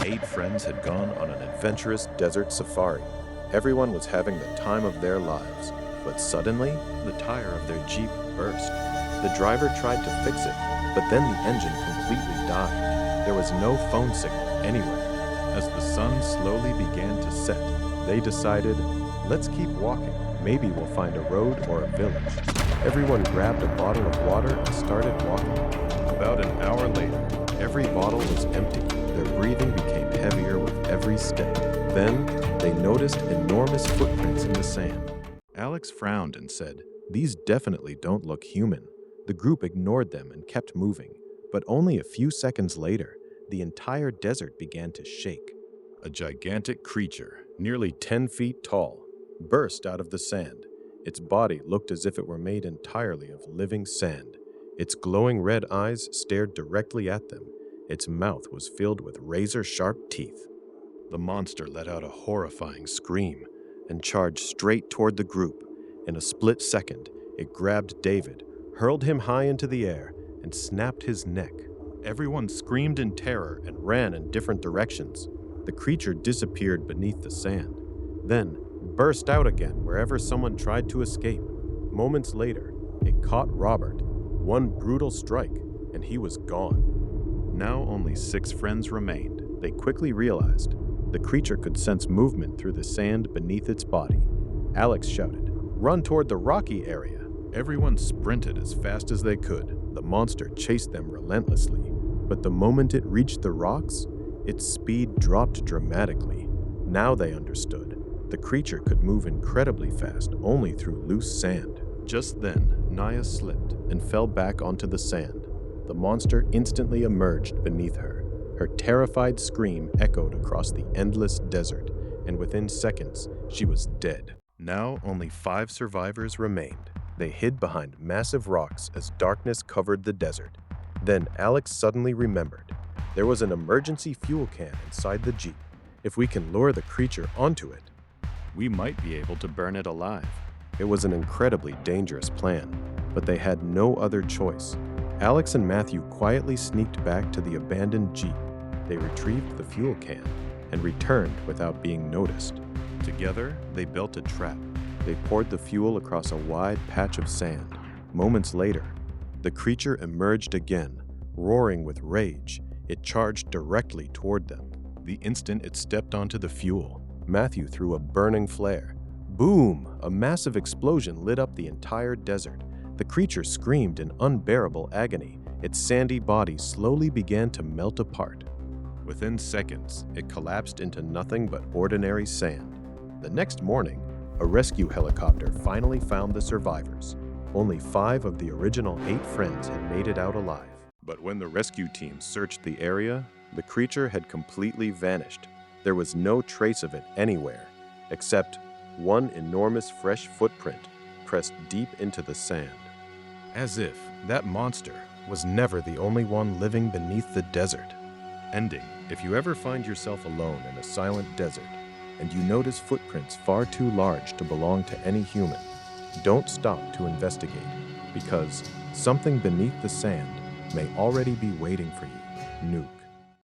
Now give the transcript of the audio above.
8 friends had gone on an adventurous desert safari. Everyone was having the time of their lives, but suddenly, the tire of their Jeep burst. The driver tried to fix it, but then the engine completely died. There was no phone signal anywhere. As the sun slowly began to set, they decided, let's keep walking. Maybe we'll find a road or a village. Everyone grabbed a bottle of water and started walking. About an hour later, every bottle was empty. Their breathing became heavier with every step. Then, they noticed enormous footprints in the sand. Alex frowned and said, "These definitely don't look human." The group ignored them and kept moving, but only a few seconds later, the entire desert began to shake. A gigantic creature, nearly 10 feet tall, burst out of the sand. Its body looked as if it were made entirely of living sand. Its glowing red eyes stared directly at them. Its mouth was filled with razor-sharp teeth. The monster let out a horrifying scream and charged straight toward the group. In a split second, it grabbed David, hurled him high into the air, and snapped his neck. Everyone screamed in terror and ran in different directions. The creature disappeared beneath the sand, then burst out again wherever someone tried to escape. Moments later, it caught Robert. One brutal strike, and he was gone. Now only 6 friends remained. They quickly realized the creature could sense movement through the sand beneath its body. Alex shouted, "Run toward the rocky area." Everyone sprinted as fast as they could. The monster chased them relentlessly, but the moment it reached the rocks, its speed dropped dramatically. Now they understood. The creature could move incredibly fast only through loose sand. Just then, Naya slipped and fell back onto the sand. The monster instantly emerged beneath her. Her terrified scream echoed across the endless desert, and within seconds, she was dead. Now only 5 survivors remained. They hid behind massive rocks as darkness covered the desert. Then Alex suddenly remembered. There was an emergency fuel can inside the Jeep. If we can lure the creature onto it, we might be able to burn it alive. It was an incredibly dangerous plan, but they had no other choice. Alex and Matthew quietly sneaked back to the abandoned Jeep. They retrieved the fuel can and returned without being noticed. Together, they built a trap. They poured the fuel across a wide patch of sand. Moments later, the creature emerged again, roaring with rage. It charged directly toward them. The instant it stepped onto the fuel, Matthew threw a burning flare. Boom! A massive explosion lit up the entire desert. The creature screamed in unbearable agony. Its sandy body slowly began to melt apart. Within seconds, it collapsed into nothing but ordinary sand. The next morning, a rescue helicopter finally found the survivors. Only 5 of the original 8 friends had made it out alive. But when the rescue team searched the area, the creature had completely vanished. There was no trace of it anywhere, except one enormous fresh footprint pressed deep into the sand. As if that monster was never the only one living beneath the desert. Ending: if you ever find yourself alone in a silent desert, and you notice footprints far too large to belong to any human, don't stop to investigate, because something beneath the sand may already be waiting for you. Nuke.